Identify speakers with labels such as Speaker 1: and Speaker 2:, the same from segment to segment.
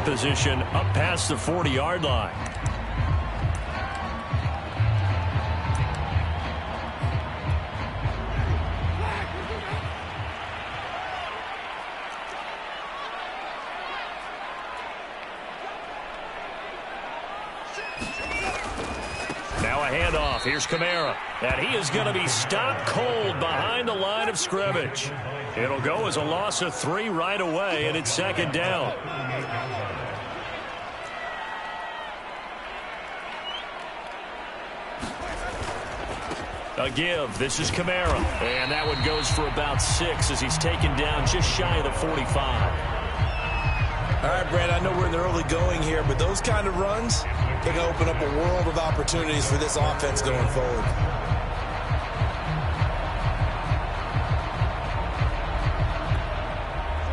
Speaker 1: position up past the 40-yard line. Now a handoff. Here's Kamara. And he is going to be stopped cold behind the line of scrimmage. It'll go as a loss of 3 right away, and it's second down. A give. This is Kamara. And that one goes for about 6 as he's taken down just shy of the 45.
Speaker 2: All right, Brad, I know we're in the early going here, but those kind of runs, they're going to open up a world of opportunities for this offense going forward.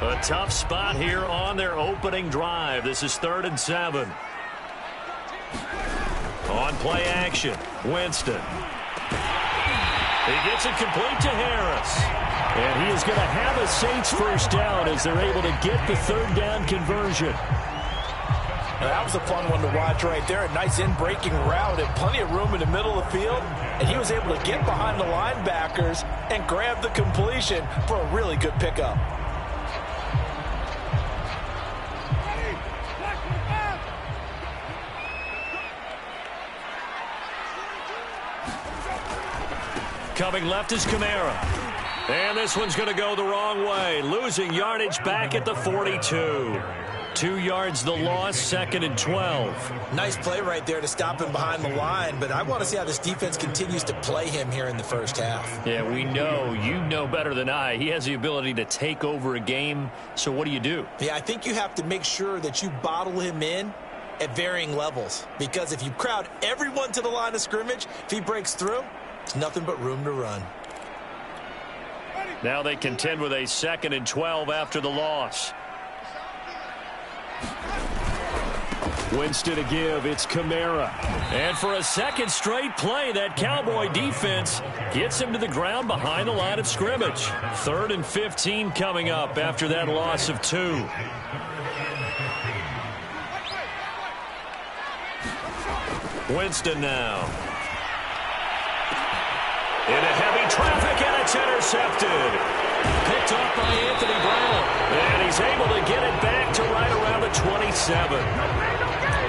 Speaker 1: A tough spot here on their opening drive. This is 3rd and 7. On play action, Winston. He gets it complete to Harris. And he is going to have a Saints first down as they're able to get the 3rd down conversion.
Speaker 2: Now, that was a fun one to watch right there. A nice in-breaking route and plenty of room in the middle of the field. And he was able to get behind the linebackers and grab the completion for a really good pickup.
Speaker 1: Coming left is Kamara. And this one's going to go the wrong way. Losing yardage back at the 42. 2 yards the loss, 2nd and 12.
Speaker 2: Nice play right there to stop him behind the line, but I want to see how this defense continues to play him here in the first half.
Speaker 1: Yeah, we know. You know better than I. He has the ability to take over a game, so what do?
Speaker 2: Yeah, I think you have to make sure that you bottle him in at varying levels, because if you crowd everyone to the line of scrimmage, if he breaks through, it's nothing but room to run.
Speaker 1: Now they contend with a 2nd and 12 after the loss. Winston to give. It's Kamara. And for a second straight play, that Cowboy defense gets him to the ground behind the line of scrimmage. 3rd and 15 coming up after that loss of 2. Winston now. Into heavy traffic, and it's intercepted. Picked off by Anthony Brown. And he's able to get it back to right around the 27.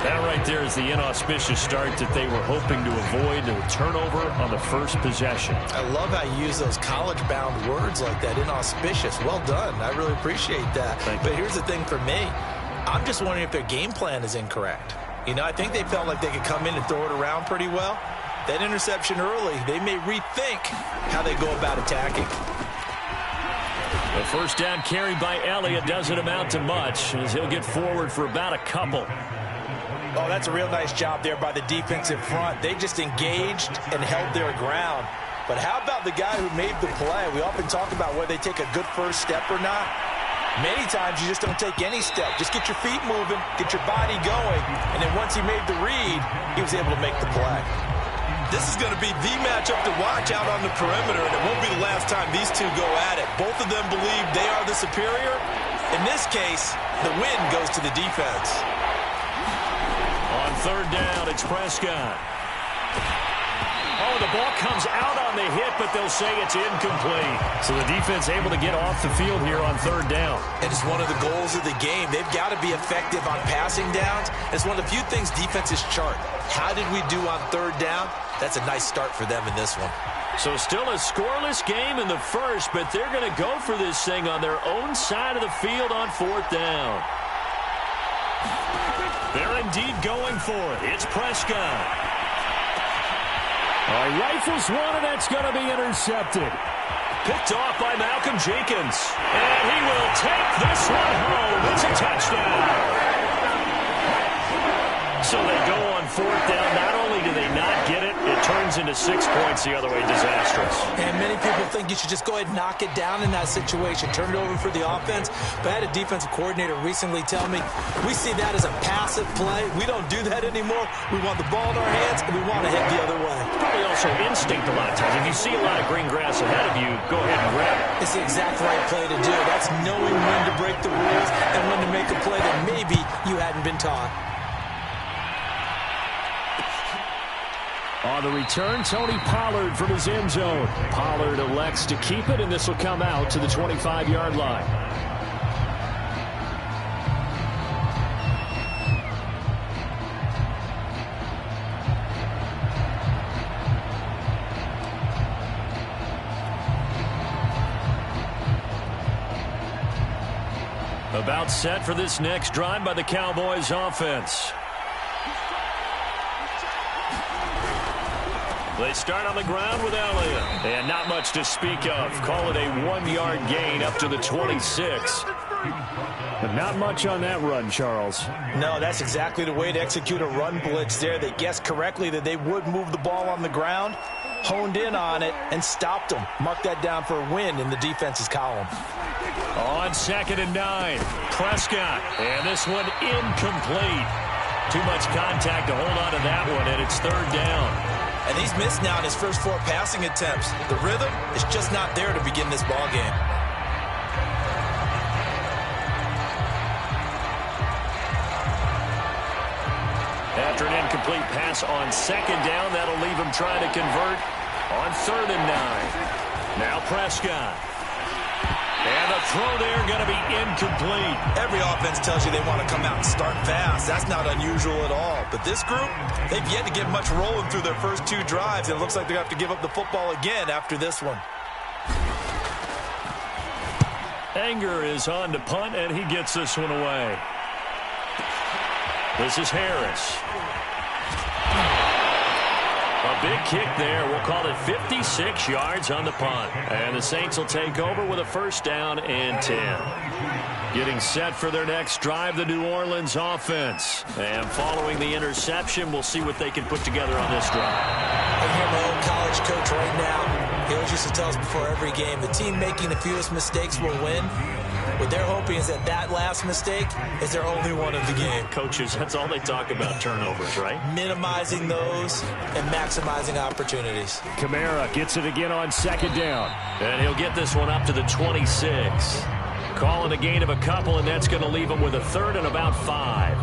Speaker 1: That right there is the inauspicious start that they were hoping to avoid, a turnover on the first possession.
Speaker 2: I love how you use those college-bound words like that, inauspicious. Well done. I really appreciate that. But here's the thing for me. I'm just wondering if their game plan is incorrect. You know, I think they felt like they could come in and throw it around pretty well. That interception early, they may rethink how they go about attacking.
Speaker 1: The first down carry by Elliott doesn't amount to much, as he'll get forward for about a couple.
Speaker 2: Oh, that's a real nice job there by the defensive front. They just engaged and held their ground. But how about the guy who made the play? We often talk about whether they take a good first step or not. Many times you just don't take any step. Just get your feet moving, get your body going, and then once he made the read, he was able to make the play. This is going to be the matchup to watch out on the perimeter, and it won't be the last time these two go at it. Both of them believe they are the superior. In this case, the win goes to the defense.
Speaker 1: On 3rd down, it's Prescott. Oh, the ball comes out on the hit, but they'll say it's incomplete. So the defense able to get off the field here on 3rd down.
Speaker 2: And it's one of the goals of the game. They've got to be effective on passing downs. It's one of the few things defenses chart. How did we do on 3rd down? That's a nice start for them in this one.
Speaker 1: So still a scoreless game in the first, but they're going to go for this thing on their own side of the field on 4th down. They're indeed going for it. It's Prescott. Rifles one, and that's going to be intercepted. Picked off by Malcolm Jenkins. And he will take this one home. It's a touchdown. So they go on 4th down. Not only do they not get it, it turns into the 6 points the other way, disastrous.
Speaker 2: And many people think you should just go ahead and knock it down in that situation, turn it over for the offense. But I had a defensive coordinator recently tell me, we see that as a passive play. We don't do that anymore. We want the ball in our hands, and we want to head the other way.
Speaker 1: Probably also instinct a lot of times. If you see a lot of green grass ahead of you, go ahead and grab it.
Speaker 2: It's the exact right play to do. That's knowing when to break the rules and when to make a play that maybe you hadn't been taught.
Speaker 1: On the return, Tony Pollard from his end zone. Pollard elects to keep it, and this will come out to the 25-yard line. About set for this next drive by the Cowboys offense. They start on the ground with Elliott. And not much to speak of. Call it a 1-yard gain up to the 26. But not much on that run, Charles.
Speaker 2: No, that's exactly the way to execute a run blitz there. They guessed correctly that they would move the ball on the ground, honed in on it, and stopped them. Mark that down for a win in the defense's column.
Speaker 1: On 2nd and 9, Prescott. And this one incomplete. Too much contact to hold on to that one, and it's 3rd down.
Speaker 2: And he's missed now in his first 4 passing attempts. The rhythm is just not there to begin this ball game.
Speaker 1: After an incomplete pass on 2nd down, that'll leave him trying to convert on 3rd and 9. Now Prescott. And the throw there going to be incomplete.
Speaker 2: Every offense tells you they want to come out and start fast. That's not unusual at all. But this group, they've yet to get much rolling through their first 2 drives. And it looks like they're going to have to give up the football again after this one.
Speaker 1: Anger is on to punt, and he gets this one away. This is Harris. A big kick there. We'll call it 56 yards on the punt. And the Saints will take over with a 1st down and 10. Getting set for their next drive, the New Orleans offense. And following the interception, we'll see what they can put together on this drive.
Speaker 2: I hear my old college coach right now. He always used to tell us before every game, the team making the fewest mistakes will win. What they're hoping is that last mistake is their only one of the game.
Speaker 1: Coaches, that's all they talk about, turnovers, right?
Speaker 2: Minimizing those and maximizing opportunities.
Speaker 1: Kamara gets it again on 2nd down. And he'll get this one up to the 26. Calling a gain of a couple, and that's going to leave him with a 3rd and about 5.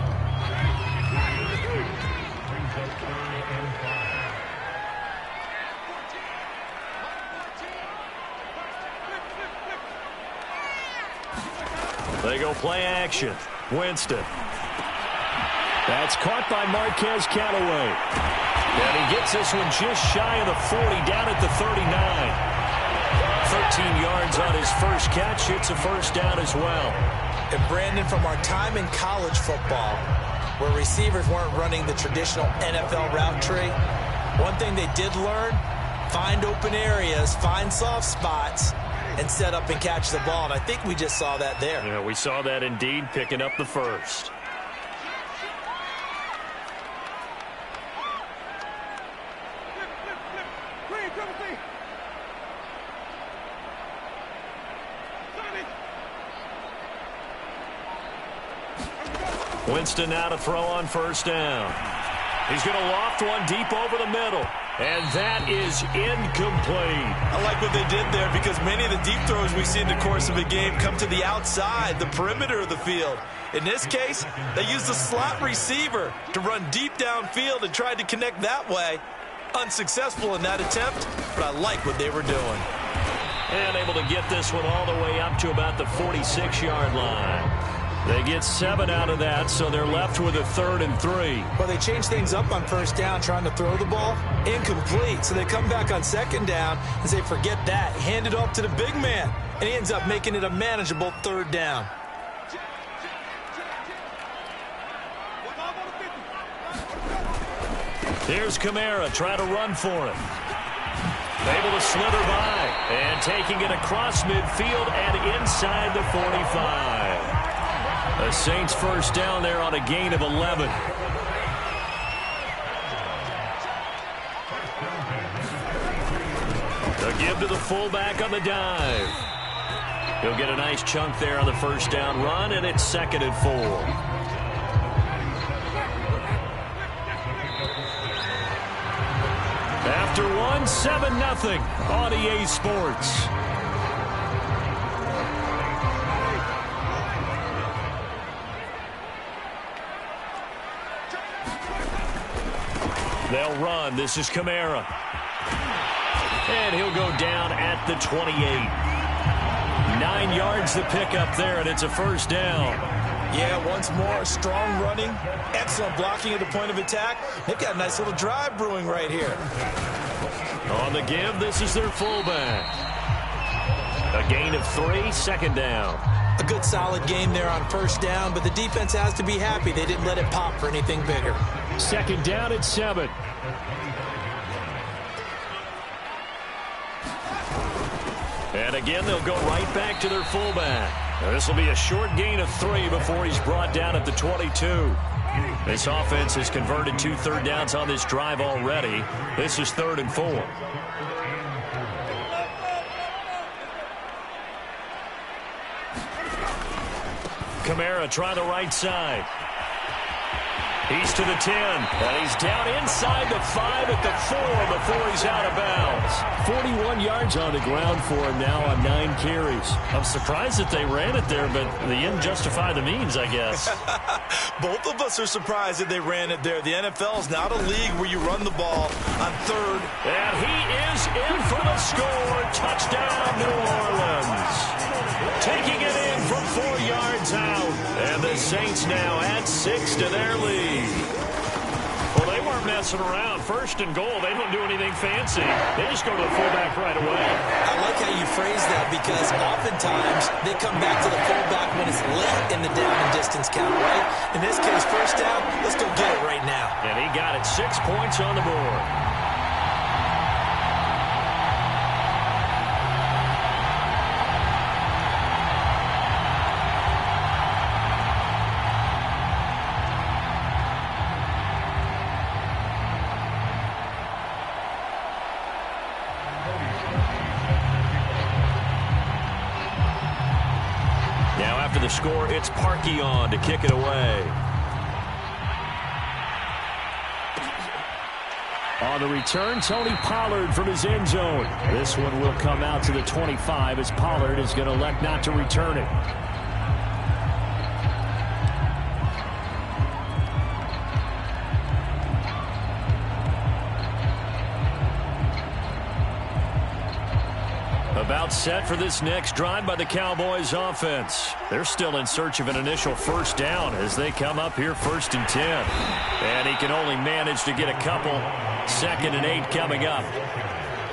Speaker 1: They go play action. Winston. That's caught by Marquez Callaway. And he gets this one just shy of the 40, down at the 39. 13 yards on his first catch. It's a 1st down as well.
Speaker 2: And Brandon, from our time in college football, where receivers weren't running the traditional NFL route tree, one thing they did learn, find open areas, find soft spots, and set up and catch the ball. And I think we just saw that there.
Speaker 1: Yeah, we saw that indeed, picking up the 1st. Winston now to throw on 1st down. He's going to loft one deep over the middle. And that is incomplete.
Speaker 2: I like what they did there because many of the deep throws we see in the course of a game come to the outside, the perimeter of the field. In this case, they used the slot receiver to run deep downfield and tried to connect that way. Unsuccessful in that attempt, but I like what they were doing.
Speaker 1: And able to get this one all the way up to about the 46-yard line. They get 7 out of that, so they're left with a 3rd and 3.
Speaker 2: Well, they changed things up on 1st down, trying to throw the ball. Incomplete. So they come back on 2nd down and say, forget that. Hand it off to the big man. And he ends up making it a manageable 3rd down.
Speaker 1: Here's Kamara trying to run for it. Able to slither by. And taking it across midfield and inside the 45. The Saints 1st down there on a gain of 11. A give to the fullback on the dive. He'll get a nice chunk there on the first down run, and it's 2nd and 4. After one, 7-0 on EA Sports. They'll run. This is Kamara. And he'll go down at the 28. 9 yards the pickup there, and it's a first down.
Speaker 2: Yeah, once more, strong running, excellent blocking at the point of attack. They've got a nice little drive brewing right here.
Speaker 1: On the give, this is their fullback. A gain of 3, 2nd down.
Speaker 2: A good solid game there on first down, but the defense has to be happy they didn't let it pop for anything bigger.
Speaker 1: 2nd down at 7. And again, they'll go right back to their fullback. This will be a short gain of 3 before he's brought down at the 22. This offense has converted 2 third downs on this drive already. This is 3rd and 4. Kamara try the right side. He's to the 10, and he's down inside the 5 at the 4 before he's out of bounds. 41 yards on the ground for him now on 9 carries. I'm surprised that they ran it there, but the end justify the means, I guess.
Speaker 2: Both of us are surprised that they ran it there. The NFL is not a league where you run the ball on 3rd.
Speaker 1: And he is in for the score. Touchdown, New Orleans. Taking it in from 4 yards out. And the Saints now add 6 to their lead. Well, they weren't messing around. 1st and goal, they don't do anything fancy. They just go to the fullback right away.
Speaker 2: I like how you phrase that because oftentimes they come back to the fullback when it's late in the down and distance count, right? In this case, first down, let's go get it right now.
Speaker 1: And he got it. 6 points on the board. The score, it's Parkey on to kick it away. On the return, Tony Pollard from his end zone. This one will come out to the 25 as Pollard is going to elect not to return it. About set for this next drive by the Cowboys offense. They're still in search of an initial first down as they come up here 1st and 10. And he can only manage to get a couple. 2nd and 8 coming up.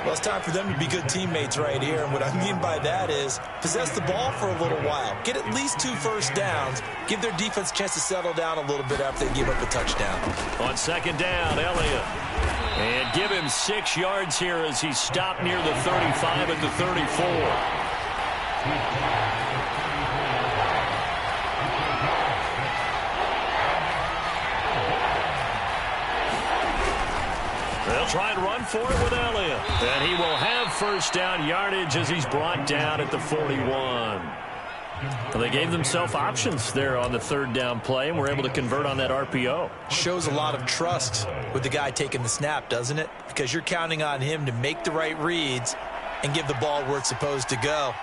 Speaker 2: Well, it's time for them to be good teammates right here. And what I mean by that is possess the ball for a little while. Get at least 2 first downs. Give their defense a chance to settle down a little bit after they give up a touchdown.
Speaker 1: On 2nd down, Elliott. And give him 6 yards here as he's stopped near the 35 at the 34. They'll try and run for it with Elliott. And he will have first down yardage as he's brought down at the 41. Well, they gave themselves options there on the 3rd down play and were able to convert on that RPO.
Speaker 2: Shows a lot of trust with the guy taking the snap, doesn't it? Because you're counting on him to make the right reads and give the ball where it's supposed to go.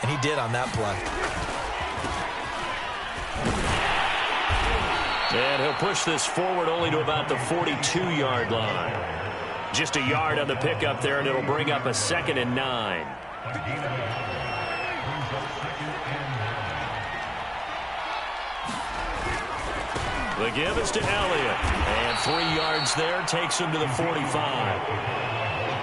Speaker 2: And he did on that play.
Speaker 1: And he'll push this forward only to about the 42-yard line. Just a yard on the pickup there, and it'll bring up a 2nd and 9. The give is to Elliott. And 3 yards there takes him to the 45.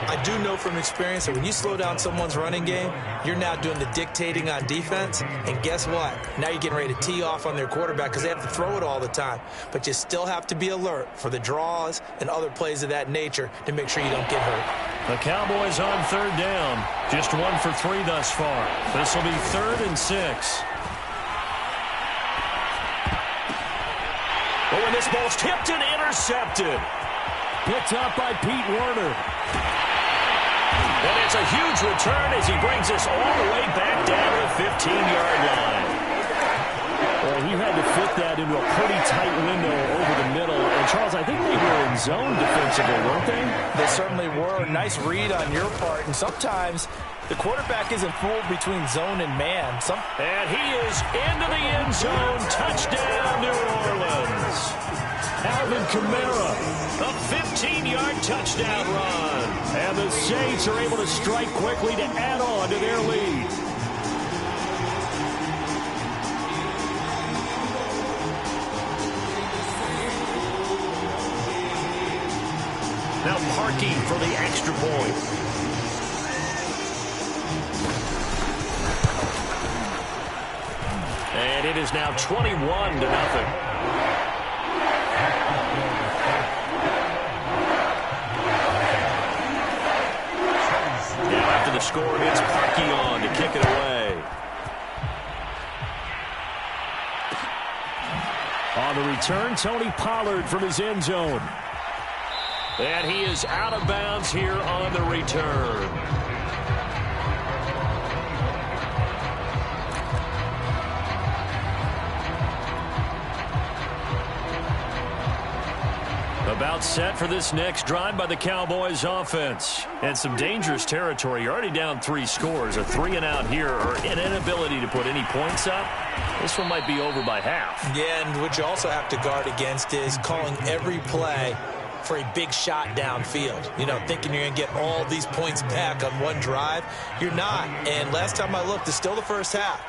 Speaker 2: I do know from experience that when you slow down someone's running game, you're now doing the dictating on defense. And guess what? Now you're getting ready to tee off on their quarterback because they have to throw it all the time. But you still have to be alert for the draws and other plays of that nature to make sure you don't get hurt.
Speaker 1: The Cowboys on 3rd down. Just 1 for 3 thus far. This will be 3rd and 6. Oh, and this ball's tipped and intercepted. Picked up by Pete Werner. And it's a huge return as he brings us all the way back down to the 15-yard line.
Speaker 3: Well, he had to fit that into a pretty tight window over the middle. And, Charles, I think they were in zone defensively, weren't they?
Speaker 2: They certainly were. Nice read on your part. And sometimes the quarterback isn't fooled between zone and man.
Speaker 1: And he is into the end zone. Touchdown, New Orleans. Alvin Kamara, a 15-yard touchdown run.
Speaker 3: And the Saints are able to strike quickly to add on to their lead.
Speaker 1: Now Parkey for the extra point. And it is now 21-0. Now after the score, it's Parkey on to kick it away.
Speaker 3: On the return, Tony Pollard from his end zone.
Speaker 1: And he is out of bounds here on the return. About set for this next drive by the Cowboys offense. And some dangerous territory. You're already down 3 scores. A 3-and-out here or an inability to put any points up. This one might be over by half.
Speaker 2: Yeah, and what you also have to guard against is calling every play for a big shot downfield. You know, thinking you're going to get all these points back on one drive. You're not. And last time I looked, it's still the first half.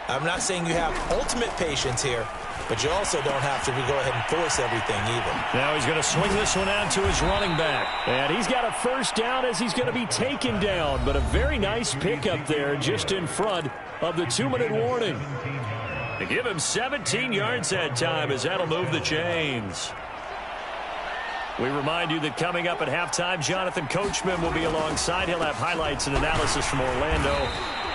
Speaker 2: I'm not saying you have ultimate patience here, but you also don't have to go ahead and force everything either.
Speaker 1: Now he's going to swing this one out to his running back.
Speaker 3: And he's got a first down as he's going to be taken down. But a very nice pickup there just in front of the 2-minute warning.
Speaker 1: They give him 17 yards that time as that'll move the chains. We remind you that coming up at halftime, Jonathan Coachman will be alongside. He'll have highlights and analysis from Orlando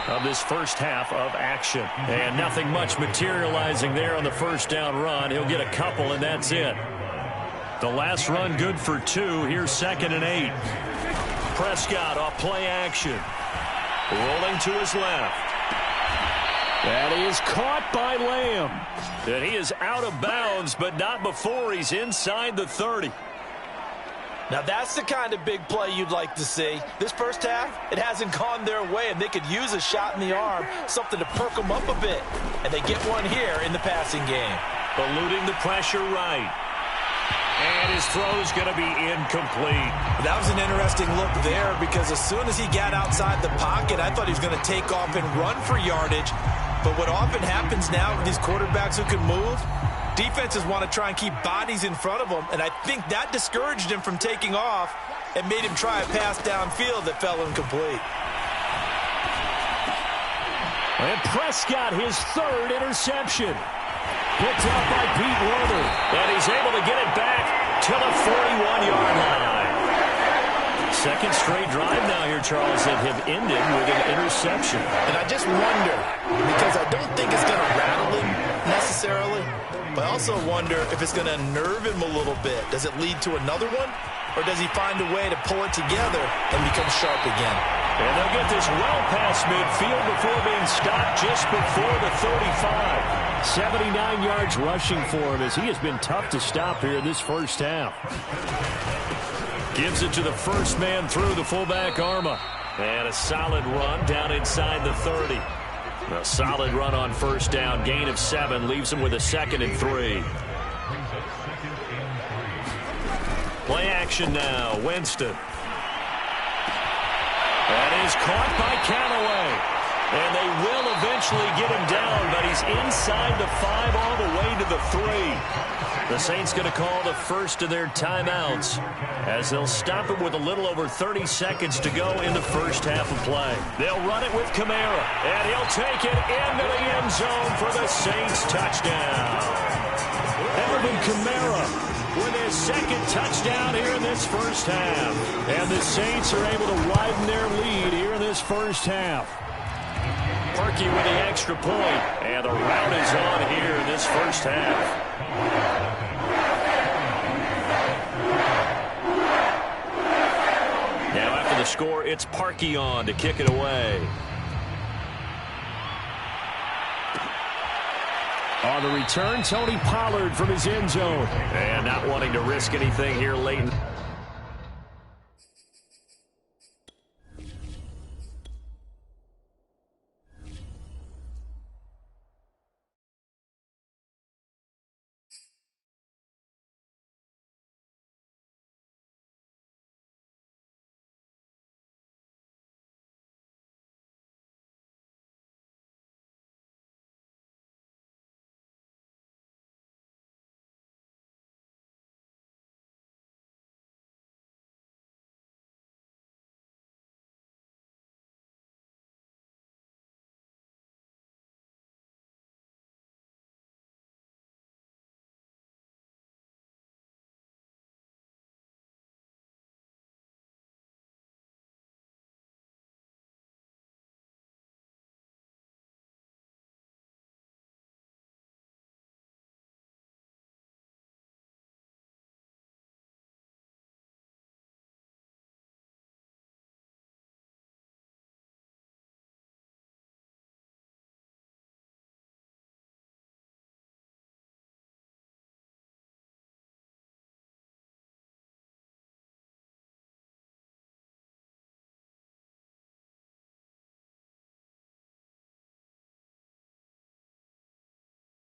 Speaker 1: of this first half of action. And nothing much materializing there on the first down run. He'll get a couple, and that's it. The last run good for 2. Here's 2nd and 8. Prescott off play action. Rolling to his left.
Speaker 3: That is caught by Lamb.
Speaker 1: And he is out of bounds, but not before he's inside the 30.
Speaker 2: Now, that's the kind of big play you'd like to see. This first half, it hasn't gone their way, and they could use a shot in the arm, something to perk them up a bit. And they get one here in the passing game.
Speaker 1: Eluding the pressure right. And his throw's going to be incomplete.
Speaker 2: That was an interesting look there because as soon as he got outside the pocket, I thought he was going to take off and run for yardage. But what often happens now with these quarterbacks who can move, defenses want to try and keep bodies in front of them, and I think that discouraged him from taking off and made him try a pass downfield that fell incomplete.
Speaker 3: And Prescott, his 3rd interception. Picked up by Pete Werner.
Speaker 1: And he's able to get it back to the 41-yard line. Second straight drive now here, Charles, that have ended with an interception.
Speaker 2: And I just wonder, because I don't think it's going to rattle him necessarily, but I also wonder if it's going to nerve him a little bit. Does it lead to another one? Or does he find a way to pull it together and become sharp again?
Speaker 1: And they'll get this well past midfield before being stopped just before the 35.
Speaker 3: 79 yards rushing for him as he has been tough to stop here this first half.
Speaker 1: Gives it to the first man through, the fullback Arma. And a solid run down inside the 30. A solid run on first down. Gain of 7 leaves him with a 2nd and 3. Play action now. Winston. That is caught by Callaway. And they will eventually get him down, but he's inside the 5 all the way to the 3. The Saints going to call the first of their timeouts as they'll stop it with a little over 30 seconds to go in the first half of play. They'll run it with Kamara, and he'll take it into the end zone for the Saints touchdown.
Speaker 3: Alvin Kamara
Speaker 1: with his 2nd touchdown here in this first half.
Speaker 3: And the Saints are able to widen their lead here in this first half.
Speaker 1: Parkey with the extra point, and the rout is on here in this first half. Now after the score. It's Parkion to kick it away.
Speaker 3: On the return, Tony Pollard from his end zone.
Speaker 1: And not wanting to risk anything here late.